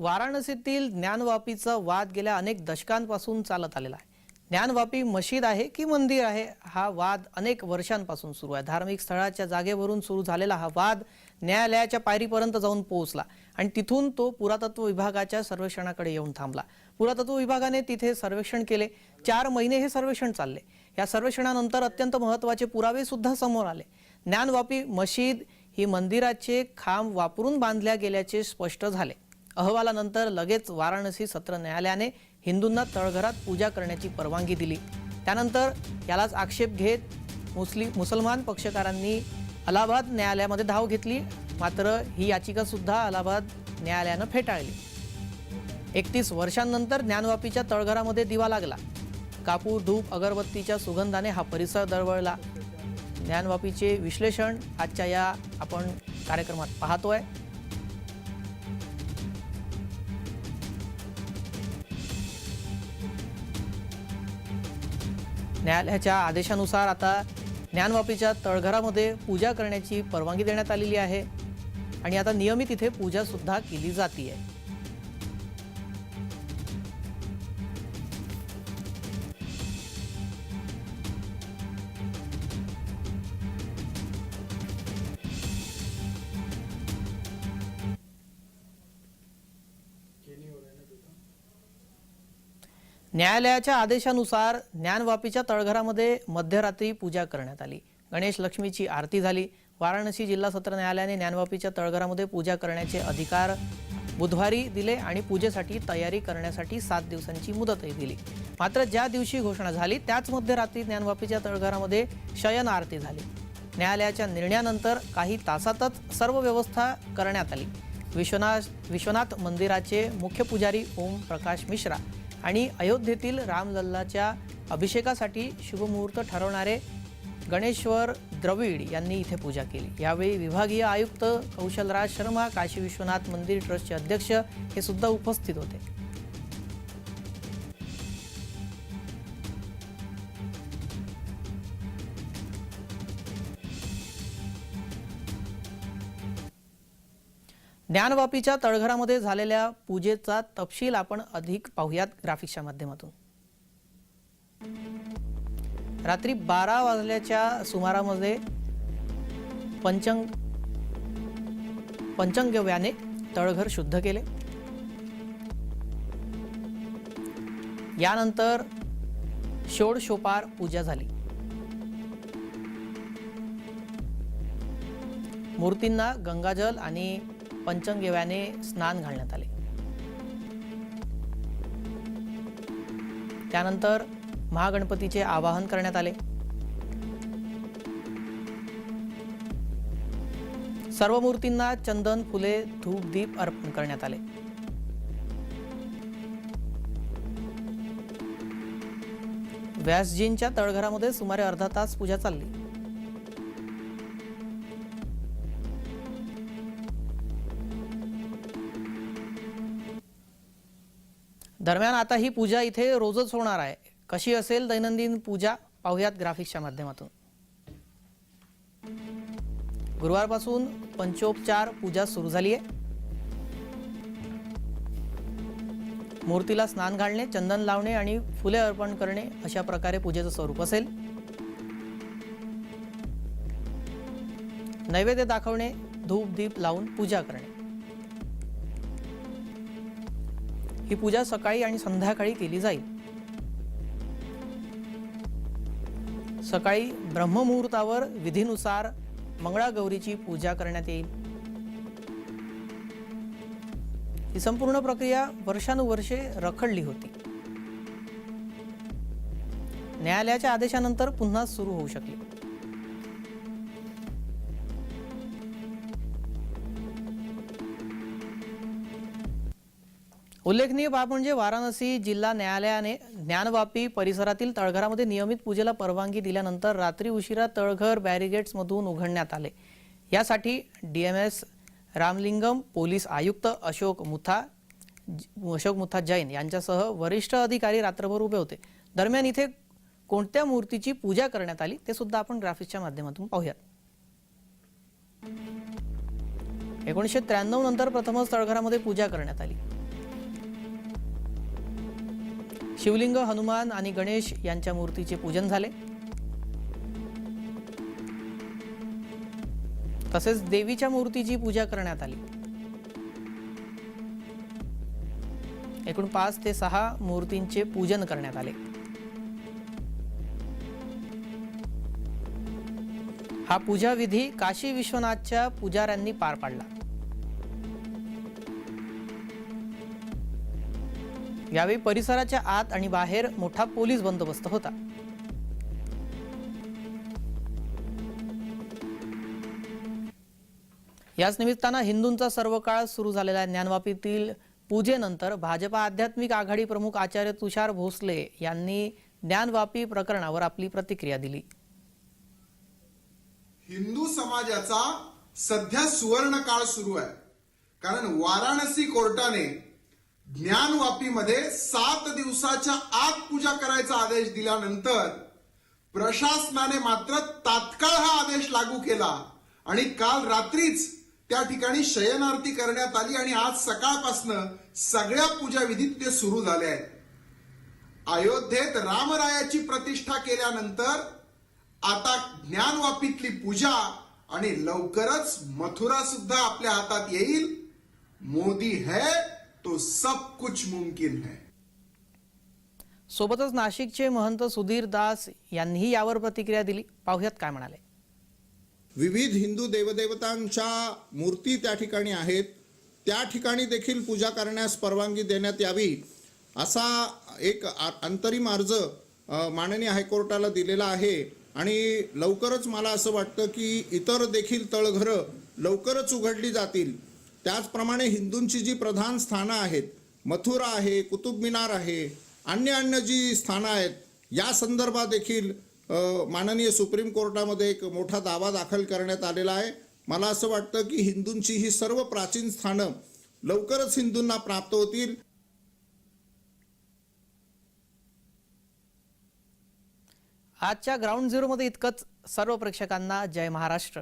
वाराणसीतील ज्ञानवापीचा वाद गेल्या अनेक दशकांपासून चालत आलेला आहे। ज्ञानवापी मशीद आहे की मंदिर आहे, हा वाद अनेक वर्षांपासून सुरू आहे। धार्मिक स्थळाच्या जागेवरून सुरू झालेला हा वाद न्यायालयाच्या पायरीपर्यंत जाऊन पोहोचला आणि तिथून तो पुरातत्व विभागाच्या सर्वेक्षणाकडे येऊन थांबला। पुरातत्व विभागाने तिथे सर्वेक्षण केले। 4 महिने हे सर्वेक्षण चालले। या सर्वेक्षणानंतर अत्यंत महत्त्वाचे पुरावे सुद्धा समोर आले। ज्ञानवापी मशीद ही मंदिराचे खांब वापरून बांधल्या गेल्याचे स्पष्ट झाले। अहवालानंतर लगेच वाराणसी सत्र न्यायालयाने हिंदूंना तळघरात पूजा करण्याची परवानगी दिली। त्यानंतर यालाच आक्षेप घेत मुसलमान पक्षकारांनी अलाहाबाद न्यायालयामध्ये धाव घेतली, मात्र ही याचिका सुद्धा अलाहाबाद न्यायालयाने फेटाळली। 31 वर्षांनंतर ज्ञानवापीच्या तळघरामध्ये दिवा लागला। कापूर, धूप, अगरबत्तीच्या सुगंधाने हा परिसर दरवळला। ज्ञानवापीचे विश्लेषण आजच्या या आपण कार्यक्रमात पाहतोय। न्यायालयाच्या आदेशानुसार आता ज्ञानवापीच्या तळघरामध्ये पूजा करण्याची परवानगी देण्यात आलेली आहे आणि आता नियमित इथे पूजा सुद्धा केली जाते। न्यायालयाच्या आदेशानुसार ज्ञानवापीच्या तळघरामध्ये मध्यरात्री पूजा करण्यात आली। गणेश लक्ष्मीची आरती झाली। वाराणसी जिल्हा सत्र न्यायालयाने ज्ञानवापीच्या तळघरामध्ये पूजा करण्याचे अधिकार बुधवारी दिले आणि पूजेसाठी तयारी करण्यासाठी 7 दिवसांची मुदतही दिली। मात्र ज्या दिवशी घोषणा झाली त्याच मध्यरात्री ज्ञानवापीच्या तळघरामध्ये शयन आरती झाली। न्यायालयाच्या निर्णयानंतर काही तासातच सर्व व्यवस्था करण्यात आली। विश्वनाथ मंदिराचे मुख्य पुजारी ओम प्रकाश मिश्रा आणि अयोध्येतील रामलल्लाच्या अभिषेकासाठी शुभमुहूर्त ठरवणारे गणेश्वर द्रविड यांनी इथे पूजा केली। यावेळी विभागीय आयुक्त कौशलराज शर्मा, काशी विश्वनाथ मंदिर ट्रस्टचे अध्यक्ष हे सुद्धा उपस्थित होते। ज्ञानवापीच्या तळघरामध्ये झालेल्या पूजेचा तपशील आपण अधिक पाहूयात ग्राफिक्सच्या माध्यमातून। रात्री 12 वाजल्याच्या सुमारामध्ये पंचगव्याने तळघर शुद्ध केले। यानंतर षोडशोपचार पूजा झाली। मूर्तींना गंगाजल आणि पंचगव्याने स्नान घालण्यात आले। त्यानंतर महागणपतीचे आवाहन करण्यात आले। सर्व मूर्तींना चंदन, फुले, धूप, दीप अर्पण करण्यात आले। व्यासजींच्या तळघरामध्ये सुमारे अर्धा तास पूजा चालली। दरम्यान आता ही पूजा इथे रोजच होणार आहे। कशी असेल दैनंदिन पूजा पाहूयात ग्राफिक्सच्या माध्यमातून। गुरुवारपासून पंचोपचार पूजा सुरू झाली आहे। मूर्तीला स्नान घालणे, चंदन लावणे आणि फुले अर्पण करणे अशा प्रकारे पूजेचं स्वरूप असेल। नैवेद्य दाखवणे, धूप दीप लावून पूजा करणे। ही पूजा सकाळी आणि संध्याकाळी केली जाईल। सकाळी ब्रह्ममुहूर्तावर विधीनुसार मंगळागौरीची पूजा करण्यात येईल। ही संपूर्ण प्रक्रिया वर्षानुवर्षे रखडली होती। न्यायालयाच्या आदेशानंतर पुन्हा सुरू होऊ शकली। उल्लेखनीय बाब म्हणजे वाराणसी जिल्हा न्यायालयाने ज्ञानवापी परिसरातील तळघरामध्ये नियमित पूजेला परवानगी दिल्यानंतर रात्री उशिरा तळघर बॅरिगेट्स मधून उघडण्यात आले। यासाठी डीएमएस रामलिंगम, पोलीस आयुक्त अशोक मुथा जैन यांच्यासह वरिष्ठ अधिकारी रात्रभर उभे होते। दरम्यान इथे कोणत्या मूर्तीची पूजा करण्यात आली ते सुद्धा आपण ग्राफिक्सच्या माध्यमातून पाहूयात। 1993 नंतर प्रथमच तळघरामध्ये पूजा करण्यात आली। शिवलिंग, हनुमान आणि गणेश यांच्या मूर्तीचे पूजन झाले। तसेच देवीच्या मूर्तीची पूजा करण्यात आली। एकूण 5 ते 6 मूर्तींचे पूजन करण्यात आले। हा पूजा विधी काशी विश्वनाथच्या पुजाऱ्यांनी पार पाडला। यावेळी परिसराच्या आत आणि बाहेर मोठा पोलीस बंदोबस्त होता। याच निमित्तानं हिंदूंचा सर्व काळ सुरू झालेल्या ज्ञानवापीतील पूजेनंतर भाजपा आध्यात्मिक आघाडी प्रमुख आचार्य तुषार भोसले यांनी ज्ञानवापी प्रकरणावर आपली प्रतिक्रिया दिली। हिंदू समाजाचा सध्या सुवर्ण काळ सुरू आहे, कारण वाराणसी कोर्टाने ज्ञानवापीमध्ये 7 दिवसाच्या आत पूजा करायचा आदेश दिल्यानंतर प्रशासनाने मात्र तात्काळ हा आदेश लागू केला आणि काल रात्रीच त्या ठिकाणी शयनारती करण्यात आली आणि आज सकाळपासनं सगळ्या पूजा विधीत ते सुरू झाले आहेत। अयोध्येत रामरायाची प्रतिष्ठा केल्यानंतर आता ज्ञानवापीतली पूजा आणि लवकरच मथुरा सुद्धा आपल्या हातात येईल। मोदी है तो सब कुछ मुमकिन है। सोबतच नाशिकचे महंत सुधीर दास यांनीही यावर प्रतिक्रिया दिली। पाहुयात काय म्हणाले। विविध हिंदू देवदेवतांच्या मूर्ती त्या ठिकाणी आहेत, त्या ठिकाणी देखील पूजा करण्यास परवानगी देण्यात यावी असा एक अंतरिम अर्ज माननीय हायकोर्टाला दिलेला आहे आणि लवकरच मला असं वाटतं की इतर देखील तळघरं लवकरच उघडली जातील। त्याचप्रमाणे हिंदूंची जी प्रधान स्थानं आहेत, मथुरा आहे, कुतुब मिनार आहे, अन्य जी स्थानं आहेत, या संदर्भात देखील माननीय सुप्रीम कोर्टामध्ये एक मोठा दावा दाखल करण्यात आलेला आहे। मला असं वाटतं की हिंदूंची ही सर्व प्राचीन स्थानं लवकरच हिंदूंना प्राप्त होतील। आजच्या ग्राउंड झिरोमध्ये इतकंच। सर्व प्रेक्षकांना जय महाराष्ट्र।